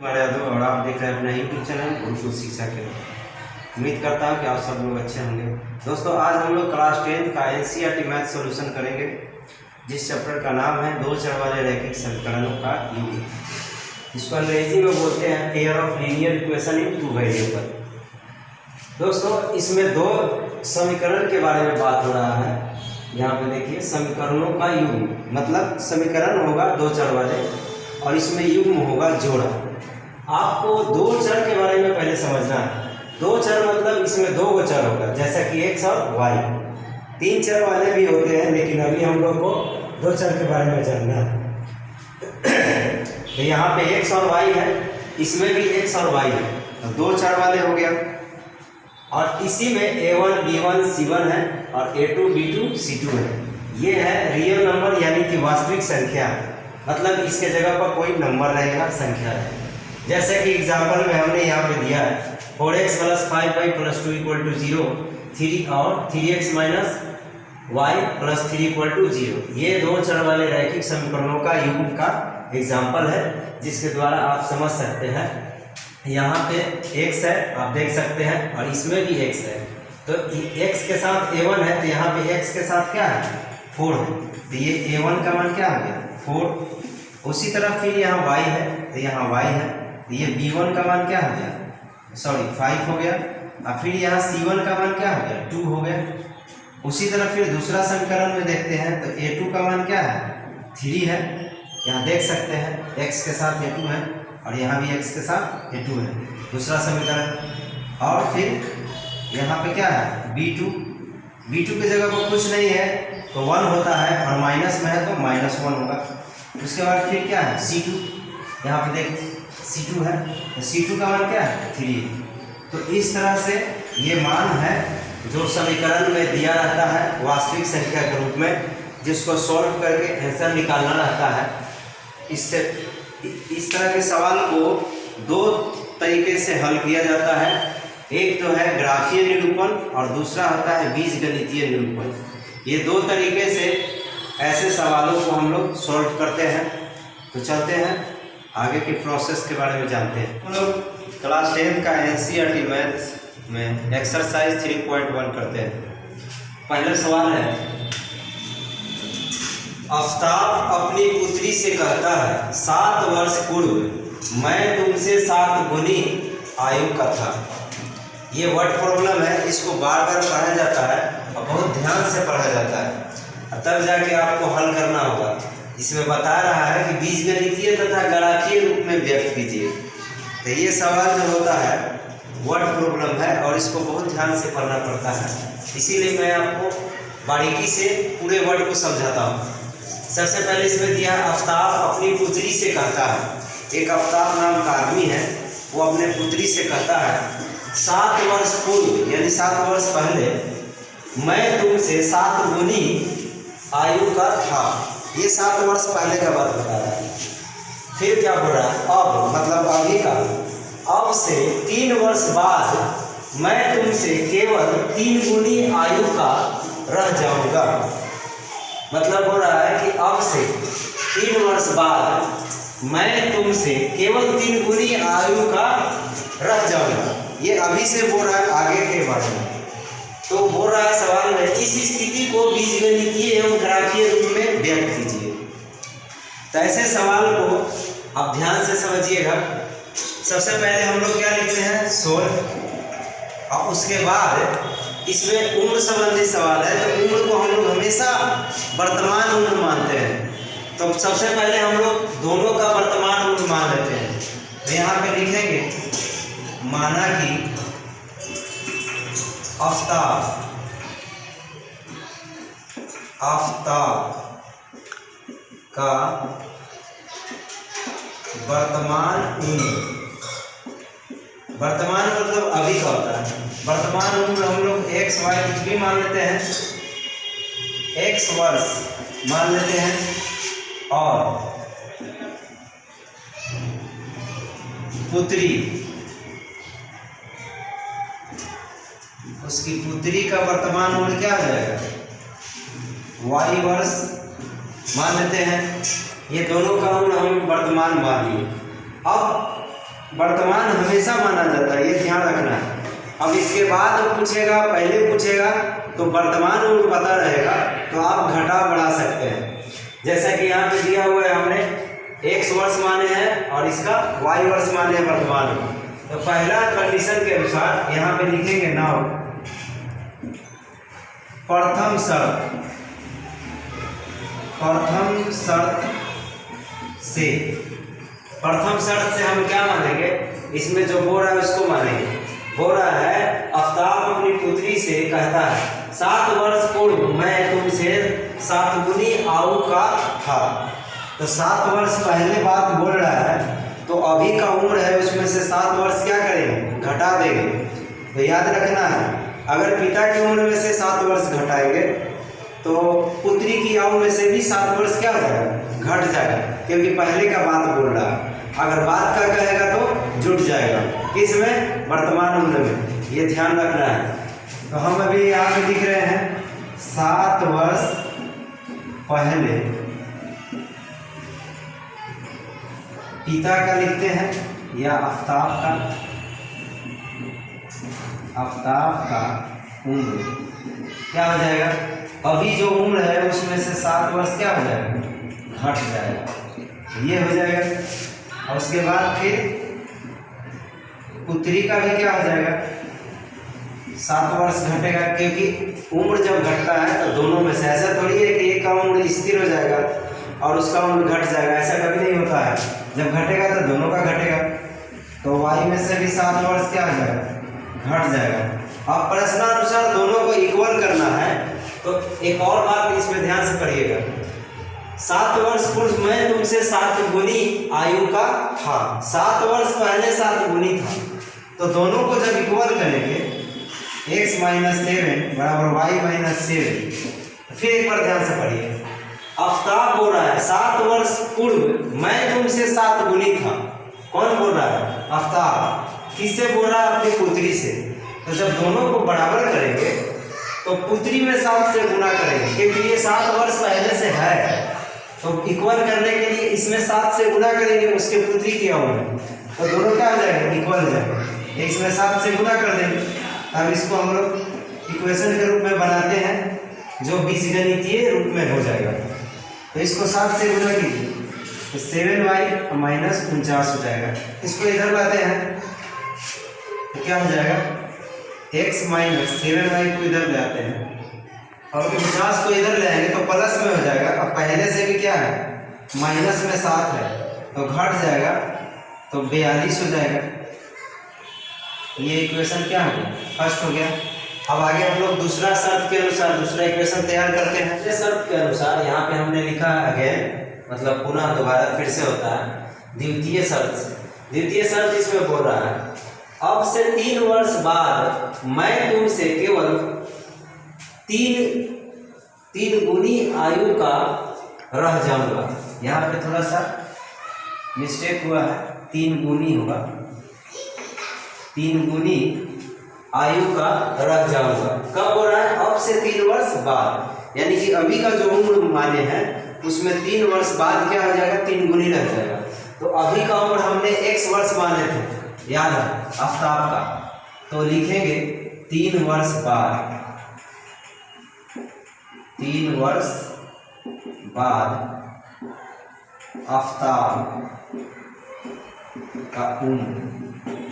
हमारे यादव और आप देख रहे हैं अपना यूट्यूब चैनल गुरुकुल शिक्षा के। उम्मीद करता हूँ कि आप सब लोग अच्छे होंगे। दोस्तों आज हम लोग क्लास 10 का एनसीईआरटी मैथ सॉल्यूशन करेंगे, जिस चैप्टर का नाम है दो चर वाले रैखिक समीकरणों का योग। इसको अंग्रेजी में बोलते हैं pair of linear equation in two variable. दोस्तों इसमें दो समीकरण के बारे में बात हो रहा है। यहाँ पे देखिए समीकरणों का युग्म, मतलब समीकरण होगा दो चर वाले और इसमें युग्म होगा जोड़ा। आपको दो चर के बारे में पहले समझना है। दो चर मतलब इसमें दो गो चर होगा, जैसा कि एक्स और वाई। तीन चर वाले भी होते हैं, लेकिन अभी हम लोग को दो चर के बारे में जानना है। तो यहाँ पे एक्स और वाई है, इसमें भी एक्स और वाई है, तो दो चर वाले हो गया। और इसी में a1 b1 c1 है और a2 b2 c2 है। ये है रियल नंबर यानी कि वास्तविक संख्या, मतलब इसके जगह पर कोई नंबर रहेगा, संख्या है। जैसे कि एग्जाम्पल में हमने यहाँ पे दिया है 4x + 5y + 2 = 0, 3 और 3x - y + 3 = 0। ये दो चर वाले रैखिक समीकरणों का युग्म का एग्जाम्पल है, जिसके द्वारा आप समझ सकते हैं। यहाँ पे x है, आप देख सकते हैं, और इसमें भी x है। तो x के साथ a1 है, तो यहाँ पे x के साथ क्या है 4 है, तो ये a1 का मान क्या हो गया 4। उसी तरह फिर यहाँ y है, तो यहाँ y है, तो ये b1 का मान क्या हो गया 5 हो गया। और फिर यहाँ c1 का मान क्या हो गया 2 हो गया। उसी तरह फिर दूसरा समीकरण में देखते हैं, तो a2 का मान क्या है 3 है। यहाँ देख सकते हैं x के साथ a2 है और यहाँ भी x के साथ a2 है, दूसरा समीकरण। और फिर यहाँ पे क्या है b2 की जगह पर कुछ नहीं है तो 1 होता है, और माइनस में है तो -1 होगा। उसके बाद फिर क्या है c2, यहाँ पे देख c2 है, तो c2 का मान क्या है 3 है। तो इस तरह से ये मान है जो समीकरण में दिया रहता है वास्तविक संख्या के रूप में, जिसको सॉल्व करके आंसर निकालना रहता है। इससे इस तरह के सवाल को दो तरीके से हल किया जाता है। एक तो है ग्राफीय निरूपण और दूसरा होता है बीजगणितीय निरूपण। ये दो तरीके से ऐसे सवालों को हम लोग सॉल्व करते हैं। तो चलते हैं आगे के प्रोसेस के बारे में जानते हैं। हम लोग क्लास 10 का एनसीईआरटी मैथ में एक्सरसाइज 3.1 करते हैं। पहला सवाल है, आफ्ताब अपनी पुत्री से कहता है 7 वर्ष पूर्व मैं तुमसे 7 गुनी आयु का था। ये वर्ड प्रॉब्लम है, इसको बार बार पढ़ा जाता है और बहुत ध्यान से पढ़ा जाता है, तब जाके आपको हल करना होगा। इसमें बता रहा है कि बीजगणितीय तथा गणितीय रूप में व्यक्त कीजिए। तो ये सवाल जो होता है वर्ड प्रॉब्लम है और इसको बहुत ध्यान से पढ़ना पड़ता है, इसीलिए मैं आपको बारीकी से पूरे वर्ड को समझाता हूँ। सबसे पहले इसमें दिया आफ्ताब अपनी पुत्री से कहता है। एक आफ्ताब नाम का आदमी है, वो अपने पुत्री से कहता है 7 वर्ष पूर्व यानी 7 वर्ष पहले मैं तुमसे 7 गुनी आयु का था। ये 7 वर्ष पहले का बात बता रहा है। फिर क्या बोल रहा है, अब मतलब अभी का, अब से 3 वर्ष बाद मैं तुमसे केवल 3 गुनी आयु का रह जाऊंगा। मतलब हो रहा है कि अब से 3 वर्ष बाद मैं तुमसे केवल 3 गुनी आयु का रह जाऊंगा। ये अभी से बोल रहा है आगे के बारे में। तो बोल रहा है सवाल में इस स्थिति को बीजगणितीय एवं ग्राफीय रूप में व्यक्त कीजिए। तो ऐसे सवाल को आप ध्यान से समझिएगा। सबसे पहले हम लोग क्या लिखते हैं सोल्व, और उसके बाद इसमें उम्र संबंधी सवाल है, तो उम्र को हम लोग हमेशा वर्तमान उम्र मानते हैं। तो सबसे पहले हम लोग दोनों का वर्तमान उम्र मान लेते हैं। तो यहाँ पे लिखेंगे माना कि आफ्ताब का वर्तमान उम्र, वर्तमान मतलब अभी का होता है। वर्तमान उम्र हम लोग x y कुछ भी मान लेते हैं, x वर्ष मान लेते हैं, और पुत्री, उसकी पुत्री का वर्तमान उम्र क्या हो जाएगा y वर्ष मान लेते हैं। ये दोनों का उम्र हम वर्तमान मान लिए। अब वर्तमान हमेशा माना जाता है, ये ध्यान रखना है। अब इसके बाद पूछेगा, पहले पूछेगा तो वर्तमान उम्र पता रहेगा तो आप घटा बढ़ा सकते हैं। जैसा कि यहाँ पे दिया हुआ है, हमने x वर्ष माने हैं और इसका y वर्ष माने हैं वर्तमान में। तो पहला कंडीशन के अनुसार यहाँ पे लिखेंगे नाउ प्रथम शर्त से हम क्या मानेंगे, इसमें जो बोल रहा है उसको मानेंगे। बोल रहा है आफ्ताब अपनी पुत्री से कहता है 7 वर्ष पूर्व मैं तुमसे 7 गुनी आयु का था। तो 7 वर्ष पहले बात बोल रहा है, तो अभी का उम्र है उसमें से 7 वर्ष क्या करेंगे, घटा देंगे। तो याद रखना है, अगर पिता की उम्र में से 7 वर्ष घटाएंगे तो पुत्री की आयु में से भी 7 वर्ष क्या हो जाएगा, घट जाएगा, क्योंकि पहले का बात बोल रहा है। अगर बात का कहेगा तो जुट जाएगा, किसमें, वर्तमान उम्र में, ये ध्यान रखना है। तो हम अभी यहाँ पे लिख रहे हैं 7 वर्ष पहले पिता का लिखते हैं या आफ्ताब का उम्र क्या हो जाएगा, अभी जो उम्र है उसमें से 7 वर्ष क्या हो जाएगा, घट जाएगा, ये हो जाएगा। और उसके बाद फिर पुत्री का भी क्या हो जाएगा, 7 वर्ष घटेगा, क्योंकि उम्र जब घटता है तो दोनों में से, ऐसा थोड़ी है कि एक का उम्र स्थिर हो जाएगा और उसका उम्र घट जाएगा, ऐसा कभी नहीं होता है। जब घटेगा तो दोनों का घटेगा, तो y में से भी 7 वर्ष क्या हो जाएगा, घट जाएगा। अब प्रश्नानुसार दोनों को इक्वल करना है, तो एक और बात इसमें ध्यान से पढ़िएगा, 7 वर्ष पूर्व मैं तुमसे 7 गुनी आयु का था, 7 वर्ष पहले 7 गुनी था। तो दोनों को जब इक्वल करेंगे x - 7 बराबर y - 7। फिर एक बार ध्यान से पढ़िए, आफ्ताब बोल रहा है 7 वर्ष पूर्व मैं तुमसे 7 गुनी था। कौन बोल रहा है, आफ्ताब। किससे बोल रहा है, अपनी पुत्री से। तो जब दोनों को बराबर करेंगे तो पुत्री में 7 से गुना करेंगे, क्योंकि ये 7 वर्ष पहले से है, तो इक्वल करने के लिए इसमें 7 से गुना करेंगे उसके पुत्री की आयु में, तो दोनों क्या हो जाएगा, इक्वल हो जाएगा। इसमें 7 से गुना कर देंगे। अब इसको हम लोग इक्वेशन के रूप में बनाते हैं, जो बीजगणितीय रूप में हो जाएगा। तो इसको 7 से गुना कीजिए तो 7y - 49 हो जाएगा। इसको इधर लाते हैं तो क्या हो जाएगा, x - 7y को इधर ले आते हैं और 50 को इधर ले आएंगे तो प्लस में हो जाएगा। अब पहले से भी क्या है, माइनस में 7 है तो घट जाएगा, तो 42 हो जाएगा। ये इक्वेशन क्या हो गया, फर्स्ट हो गया। अब आगे हम लोग दूसरा शर्त के अनुसार दूसरा इक्वेशन तैयार करते हैं। दूसरे शर्त के अनुसार यहाँ पे हमने लिखा अगेन, मतलब पुनः दोबारा फिर से होता है द्वितीय शर्त इसमें बोल रहा है अब से 3 वर्ष बाद मैं तुमसे केवल 3 गुनी आयु का रह जाऊंगा। यहाँ पे थोड़ा सा मिस्टेक हुआ है, 3 गुनी होगा, 3 गुनी आयु का रह जाऊंगा। कब हो रहा है, अब से 3 वर्ष बाद, यानी कि अभी का जो उम्र माने हैं उसमें 3 वर्ष बाद क्या हो जाएगा, 3 गुनी रह जाएगा। तो अभी का उम्र हमने x वर्ष माने थे, याद है, आफ्ताब का, तो लिखेंगे 3 वर्ष बाद, 3 वर्ष बाद आफ्ताब का उम्र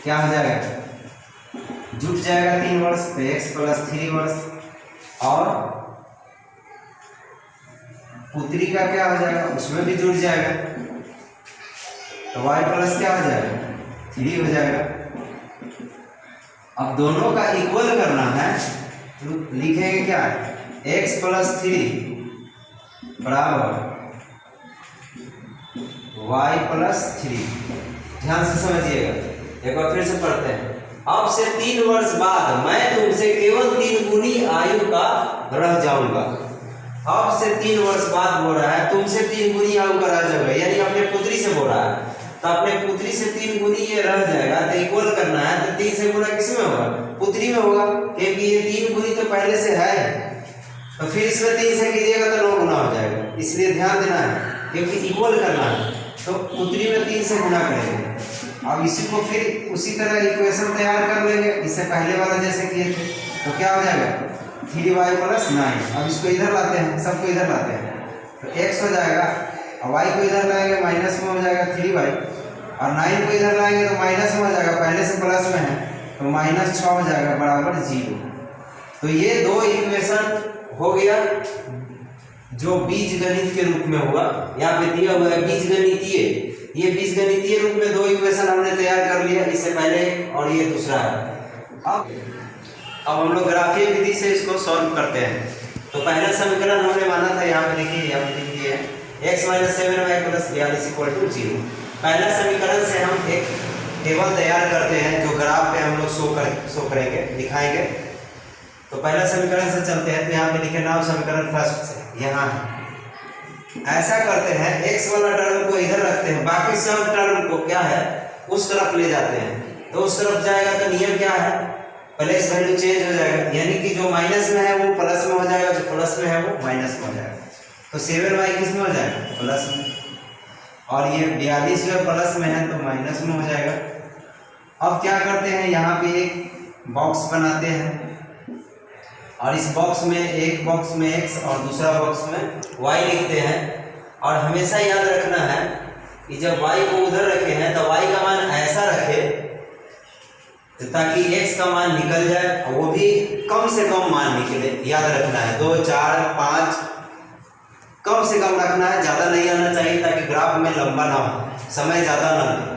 क्या हो जाएगा, जुट जाएगा 3 वर्ष, तो x + 3 वर्ष, और पुत्री का क्या हो जाएगा, उसमें भी जुट जाएगा, तो y प्लस क्या हो जाएगा, 3 हो जाएगा। अब दोनों का इक्वल करना है तो लिखेंगे क्या, x + 3 बराबर y + 3। ध्यान से समझिएगा, एक बार फिर से पढ़ते हैं। अब से 3 वर्ष बाद मैं तुमसे केवल 3 गुनी आयु का रह जाऊंगा। अब से 3 वर्ष बाद बोल रहा है तुमसे 3 गुनी आयु का रह जाऊंगा, यानी अपने पुत्री से बोल रहा है, तो अपने पुत्री से 3 गुनी ये रह जाएगा, तो इक्वल करना है, तो 3 से गुना किस में होगा, पुत्री में होगा, क्योंकि ये 3 गुनी तो पहले से है, तो फिर इसमें 3 से कीजिएगा तो 9 गुना हो जाएगा। इसलिए ध्यान देना है, क्योंकि इक्वल करना है, तो पुत्री में 3 से गुना करेंगे, अब इसी को फिर उसी तरह इक्वेशन तैयार कर लेंगे, इससे पहले वाला जैसे किए थे। तो क्या हो जाएगा 3y + 9। अब इसको इधर लाते हैं, सबको इधर लाते हैं तो x हो जाएगा, और y को इधर लाएंगे माइनस में हो जाएगा 3y, और 9 को इधर लाएंगे तो माइनस में हो जाएगा, पहले से प्लस में है तो -6 हो जाएगा बराबर 0। तो ये दो इक्वेशन हो गया जो बीजगणित के रूप में हुआ, यहाँ पे दिया हुआ है बीजगणितीय। ये बीजगणितीय रूप में दो इक्वेशन हमने तैयार कर लिया, इससे पहले और ये दूसरा है। अब हम लोग ग्राफीय विधि से इसको सॉल्व करते हैं। तो पहला समीकरण हमने माना था, यहाँ पे देखिए, यहाँ पे लिख दिए x - 7y + 42 = 0। पहला समीकरण से हम एक टेबल तैयार करते हैं जो ग्राफ पे हम लोग शो करेंगे, दिखाएंगे। तो पहला समीकरण से चलते हैं, तो यहाँ पे लिखे नाउ समीकरण फर्स्ट से, यहाँ ऐसा करते हैं x वाला टर्म को इधर रखते हैं, बाकी सब टर्म को क्या है उस तरफ ले जाते हैं। तो उस तरफ जाएगा तो नियम क्या है, प्लस वैल्यू चेंज हो जाएगा, यानी कि जो माइनस में है वो प्लस में हो जाएगा, जो प्लस में है वो माइनस में हो जाएगा। तो 7y किस में हो जाएगा प्लस में, और ये 42 जो प्लस में है तो माइनस में हो जाएगा। अब क्या करते हैं, यहाँ पे एक बॉक्स बनाते हैं, और इस बॉक्स में एक बॉक्स में x और दूसरा बॉक्स में y लिखते हैं। और हमेशा याद रखना है कि जब y को उधर रखे हैं तो y का मान ऐसा रखे तो ताकि x का मान निकल जाए, और वो भी कम से कम मान निकले। याद रखना है 2, 4, 5 कम से कम रखना है, ज़्यादा नहीं आना चाहिए ताकि ग्राफ में लंबा ना हो, समय ज़्यादा ना लगे।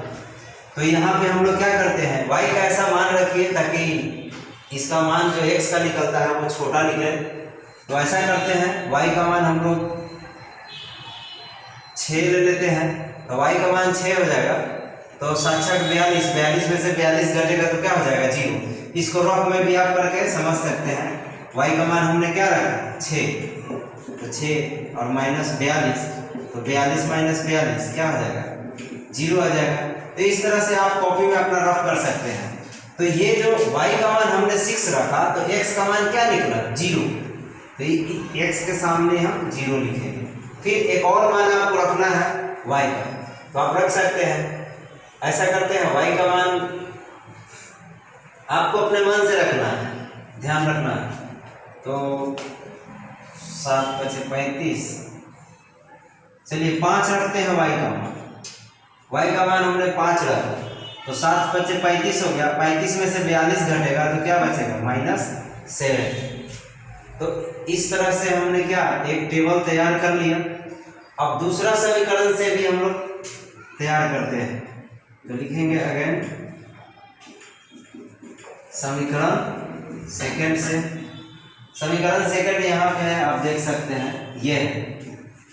तो यहाँ पे हम लोग क्या करते हैं, y का ऐसा मान रखिए ताकि इसका मान जो x का निकलता है वो छोटा निकले। तो ऐसा करते हैं, y का मान हम लोग 6 ले लेते हैं, तो y का मान 6 हो जाएगा। तो 7×6 = 42 में से 42 घटेगा तो क्या हो जाएगा 0। इसको रफ में भी आप करके समझ सकते हैं। y का मान हमने क्या रखा 6, तो 6 और -42, तो 42 - 42 क्या हो जाएगा 0 आ जाएगा। तो इस तरह से आप कॉपी में अपना रफ कर सकते हैं। तो ये जो y का मान हमने 6 रखा तो x का मान क्या निकला 0, तो x के सामने हम 0 लिखेंगे। फिर एक और मान आपको रखना है y का, तो आप रख सकते हैं। ऐसा करते हैं, y का मान आपको अपने मन से रखना है, ध्यान रखना है। तो 7 × 5 = 35, चलिए 5 रखते हैं y का मान। y का मान हमने 5 रखा, तो 7 × 5 = 35 हो गया। 35 में से 42 घटेगा तो क्या बचेगा -7। तो इस तरह से हमने क्या एक टेबल तैयार कर लिया। अब दूसरा समीकरण से भी हम लोग तैयार करते हैं, तो लिखेंगे अगेन समीकरण सेकंड से। समीकरण सेकंड यहाँ पे है, आप देख सकते हैं ये है।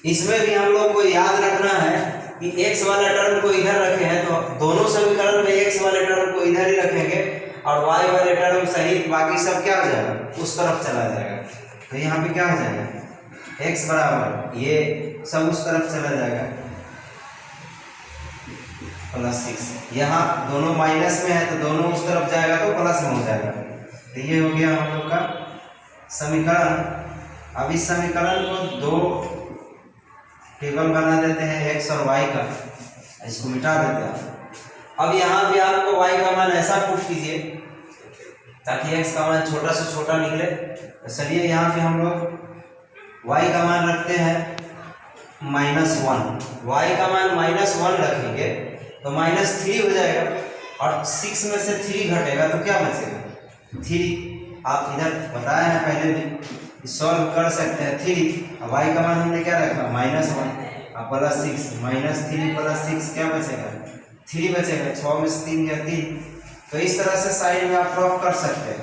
इसमें भी हम लोग को याद रखना है कि x वाला टर्म को इधर रखे हैं तो दोनों समीकरण में x वाले टर्म को इधर ही रखेंगे, और y वाले टर्म सहित बाकी सब क्या हो जाएगा उस तरफ चला जाएगा। तो यहाँ पे क्या हो जाएगा x बराबर ये सब उस तरफ चला जाएगा +6। यहाँ दोनों माइनस में है तो दोनों उस तरफ जाएगा तो प्लस में हो जाएगा। तो ये हो गया हम लोग का समीकरण। अब इस समीकरण को दो टेबल बना देते हैं x और y का, इसको मिटा देते हैं। अब यहाँ भी आपको y का मान ऐसा पुट कीजिए ताकि x का मान छोटा से छोटा निकले। तो चलिए यहाँ पे हम लोग y का मान रखते हैं -1। y का मान -1 रखेंगे तो -3 हो जाएगा, और 6 में से 3 घटेगा तो क्या बचेगा 3। आप इधर बताए हैं पहले भी, सॉल्व कर सकते हैं 3। अब y का मान हमने क्या रखा -1 और +6, -3 + 6 क्या बचेगा 3 बचेगा। 6 में से 3 गया 3। तो इस तरह से साइड में आप ड्रॉप कर सकते हैं।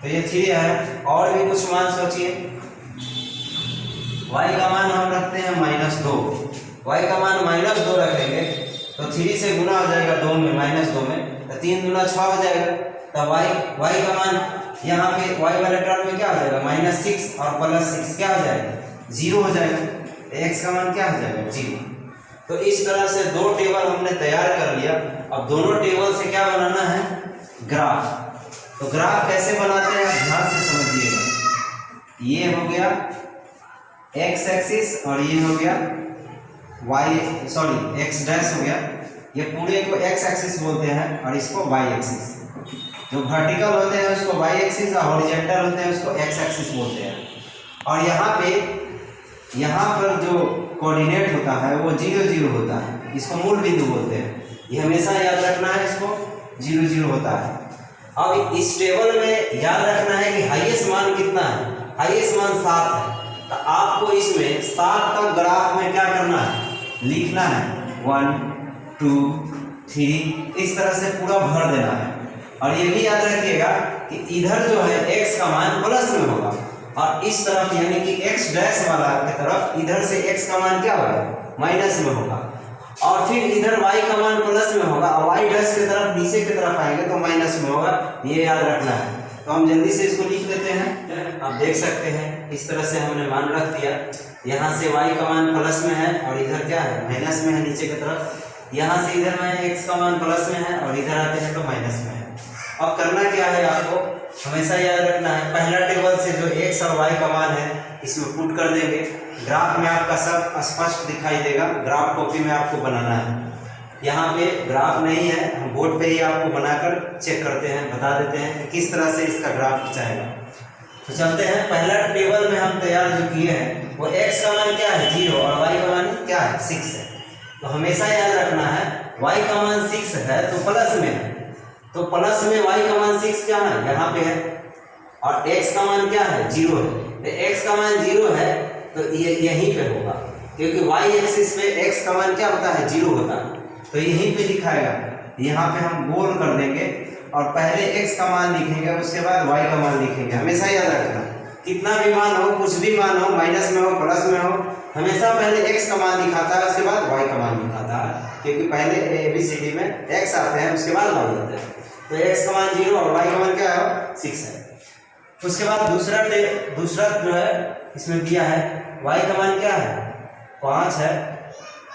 तो ये 3 है। और भी कुछ मान सोचिए। y का मान हम रखते हैं -2। y का मान -2 रखेंगे तो 3 से गुना हो जाएगा 2 में, -2 में, तो 3 × 6 हो जाएगा। तब y का मान यहाँ पे y वाले टर्म में क्या हो जाएगा -6 और +6 क्या हो जाएगा 0 हो जाएगा। तो x का मान क्या हो जाएगा 0। तो इस तरह से दो टेबल हमने तैयार कर लिया। अब दोनों टेबल से क्या बनाना है ग्राफ। तो ग्राफ कैसे बनाते हैं ध्यान से समझिएगा। ये हो गया x एक्सिस और ये हो गया x डैश हो गया। ये पूरे को एक्स एक्सिस बोलते हैं और इसको वाई एक्सिस। जो वर्टिकल होते हैं उसको वाई एक्सिस और हॉरिजॉन्टल होते हैं उसको एक्स एक्सिस बोलते हैं। और यहाँ पर जो कोऑर्डिनेट होता है वो 0 0 होता है, इसको मूल बिंदु बोलते हैं। ये हमेशा याद रखना है, इसको 0 0 होता है। अब इस टेबल में याद रखना है कि हाईएस्ट मान कितना है, हाईएस्ट मान 7 है। तो आपको इसमें 7 तक ग्राफ में क्या करना है, लिखना है 1 2 3 इस तरह से पूरा भर देना है। और ये भी याद रखिएगा कि इधर जो है x का मान प्लस में होगा और इस तरफ यानी कि x डैश वाला की तरफ इधर से x का मान क्या होगा, माइनस में होगा। और फिर इधर y का मान प्लस में होगा और y डैश की तरफ नीचे की तरफ आएंगे तो माइनस में होगा, ये याद रखना है। तो हम जल्दी से इसको लिख लेते हैं। आप देख सकते हैं इस तरह से हमने मान रख दिया। यहाँ से y का मान प्लस में है और इधर क्या है, माइनस में है नीचे की तरफ। यहाँ से इधर में x का मान प्लस में है और इधर आते हैं तो माइनस में है। अब करना क्या है, आपको हमेशा याद रखना है, पहला टेबल से जो x और y का मान है इसमें पुट कर देंगे। ग्राफ में आपका सब स्पष्ट दिखाई देगा। ग्राफ कॉपी में आपको बनाना है, यहाँ पे ग्राफ नहीं है, हम बोर्ड पे ही आपको बनाकर चेक करते हैं, बता देते हैं कि किस तरह से इसका ग्राफ खिंचाएगा। तो चलते हैं, पहला टेबल में हम तैयार जो किए हैं वो x का मान क्या है 0 और y का मान क्या है 6 है। तो हमेशा याद रखना है y का मान 6 है तो प्लस में है, तो प्लस में y का मान 6 क्या है यहाँ पे है और x का मान क्या है 0 है। तो x का मान 0 है तो ये यहीं पे होगा, क्योंकि y एक्सिस पे x का मान क्या होता है 0 होता है, तो यहीं पे दिखाएगा। यहाँ पे हम गोल कर देंगे और पहले x का मान लिखेंगे उसके बाद y का मान लिखेंगे। हमेशा याद रखना, कितना भी मान हो, कुछ भी मान हो, माइनस में हो प्लस में हो, हमेशा पहले x का मान लिखाता है उसके बाद y का मान लिखाता है, क्योंकि पहले ABCD में x आते हैं उसके बाद y आते हैं। तो x का मान 0 और y का मान क्या है 6 है। उसके बाद दूसरा जो है इसमें दिया है y का मान क्या है 5 है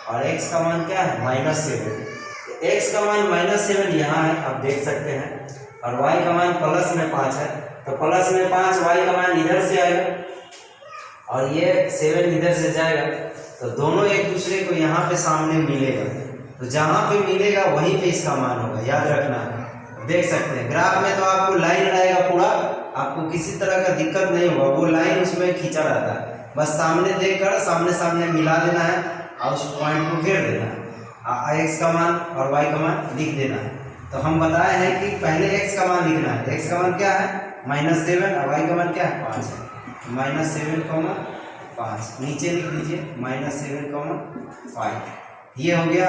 और x का मान क्या है -7। x का मान -7 यहाँ है, आप देख सकते हैं, और y का मान प्लस में 5 है। तो प्लस में 5 y का मान इधर से आएगा और ये 7 इधर से जाएगा, तो दोनों एक दूसरे को यहाँ पे सामने मिलेगा। तो जहाँ पे मिलेगा वहीं पे इसका मान होगा, याद रखना है। देख सकते हैं ग्राफ में तो आपको लाइन रहेगा पूरा, आपको किसी तरह का दिक्कत नहीं होगा, वो लाइन उसमें खींचा रहता है। बस सामने देखकर सामने मिला देना है और उस पॉइंट को घेर देना है, x का मान और y का मान लिख देना है। तो हम बताए हैं कि पहले x का मान लिखना है, x का मान क्या है -7 और y का मान क्या है 5 है। -7, 5 नीचे लिख लीजिए -7, 5। ये हो गया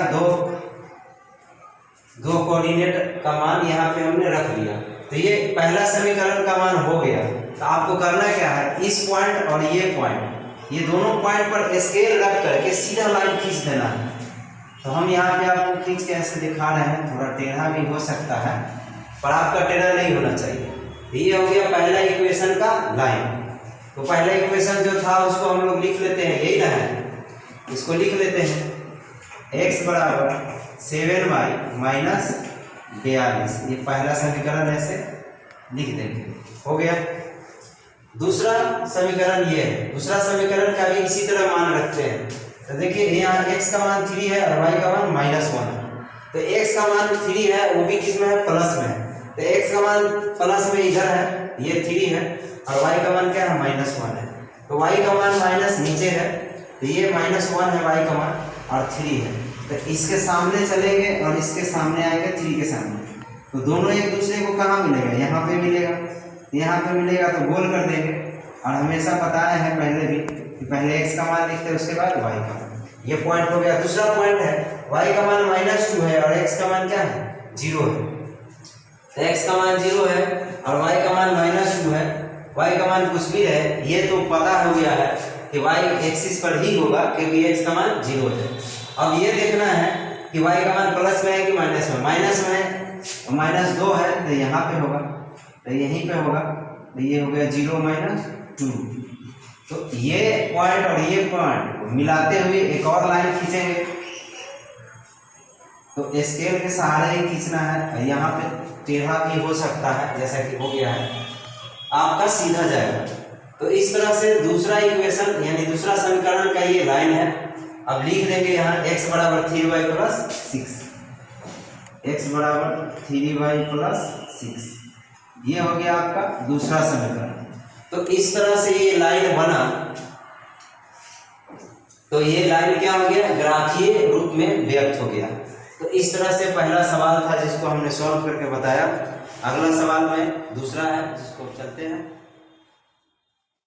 दो कोऑर्डिनेट का मान यहाँ पे हमने रख लिया। तो ये पहला समीकरण का मान हो गया। तो आपको करना क्या है, इस पॉइंट और ये पॉइंट, ये दोनों पॉइंट पर स्केल रख करके सीधा लाइन खींच देना है। तो हम यहाँ पे आपको खींच के ऐसे दिखा रहे हैं, थोड़ा टेढ़ा भी हो सकता है पर आपका टेढ़ा नहीं होना चाहिए। ये हो गया पहला इक्वेशन का लाइन। तो पहला इक्वेशन जो था उसको हम लोग लिख लेते हैं, यही ना है, इसको लिख लेते हैं x बराबर 7y -42। ये पहला समीकरण ऐसे लिख देंगे, हो गया। दूसरा समीकरण ये है, दूसरा समीकरण का भी इसी तरह मान रखते हैं। तो देखिए यहाँ x का मान 3 है और y का मान -1 है। तो x का मान 3 है, वो भी किस में है प्लस में है। तो x का मान प्लस में इधर है, ये 3 है, और y का मान क्या है -1 है। तो y का मान माइनस नीचे है, तो ये -1 है y का मान और 3 है। तो इसके सामने चलेंगे और इसके सामने आएंगे 3 के सामने, तो दोनों एक दूसरे को कहाँ मिलेगा, यहाँ पे मिलेगा। यहाँ पे मिलेगा तो गोल कर देंगे। और हमेशा बताया है पहले भी कि पहले x का मान लिखते हैं उसके बाद y का मान। ये पॉइंट हो गया। दूसरा पॉइंट है y का मान -2 है और x का मान क्या है 0 है। तो x का मान 0 है और y का मान -2 है। y का मान कुछ भी है, ये तो पता हो गया है कि y एक्सिस पर ही होगा क्योंकि x का मान 0 है। अब ये देखना है कि y का मान प्लस में है कि माइनस में। माइनस में है तो -2 है तो यहाँ पे होगा, तो यहीं पे होगा, तो ये हो गया 0 -2। तो ये पॉइंट और ये पॉइंट मिलाते हुए एक और लाइन खींचेंगे। तो स्केल के सहारे ही खींचना है। यहाँ पे टेढ़ा भी हो सकता है, जैसा कि हो गया है, आपका सीधा जाएगा। तो इस तरह से दूसरा इक्वेशन यानी दूसरा समीकरण का ये लाइन है। अब लिख देंगे यहाँ x बराबर 3y + 6। x बराबर 3y प्लस 6। ये हो गया आपका दूसरा समीकरण। तो इस तरह से ये लाइन बना, तो ये लाइन क्या हो गया, ग्राफीय रूप में व्यक्त हो गया। तो इस तरह से पहला सवाल था जिसको हमने सॉल्व करके बताया। अगला सवाल में दूसरा है जिसको चलते हैं।